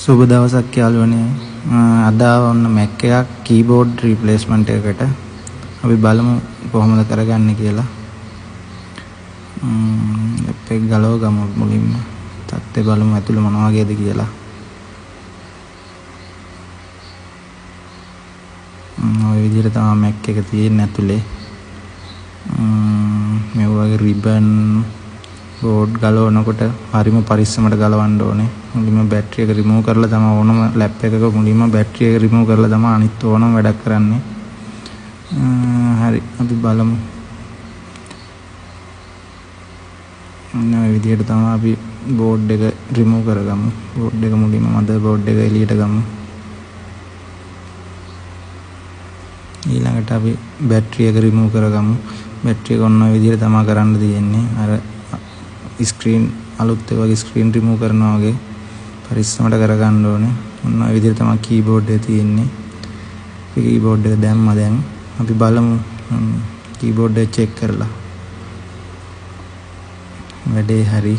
සුබ දවසක් යාළුවනේ. අද ඔන්න Mac එකක් keyboard replacement එකකට අපි බලමු කොහොමද කරගන්නේ කියලා. app එක ගලව ගමු මුලින්ම. තත්ත්වය බලමු ඇතුළේ මොන වගේද කියලා. ඔය විදිහට තමයි Mac එක තියෙන්නේ ඇතුලේ. මේ වගේ ribbon board ගලවනකොට හරිම පරිස්සමට ගලවන්න ඕනේ. මුලින්ම බැටරි එක රිමූව් කරලා තමයි ඕනම ලැප් එකක මුලින්ම බැටරි එක රිමූව් කරලා තමයි අනිත් ඕනම වැඩක් කරන්නේ. හරි අපි බලමු. මේ විදිහට තමයි අපි බෝඩ් එක රිමූව් කරගමු. බෝඩ් එක මුලින්ම මදර් බෝඩ් එක එළියට ගමු. ඊළඟට අපි බැටරි එක රිමූව් කරගමු. බැටරි එක ඔන්න ඔය විදිහට තමයි කරන්න තියෙන්නේ. අර ස්ක්‍රීන් අලුත් වගේ ස්ක්‍රීන් රිමූව් කරනවා වගේ පරිස්සමට කරගන්න ඕනේ. ඔන්න ඔය විදිහට තමයි කීබෝඩ් එක තියෙන්නේ. කීබෝඩ් එක දැම්මා දැන්. අපි බලමු කීබෝඩ් එක චෙක් කරලා. වැඩේ හරි.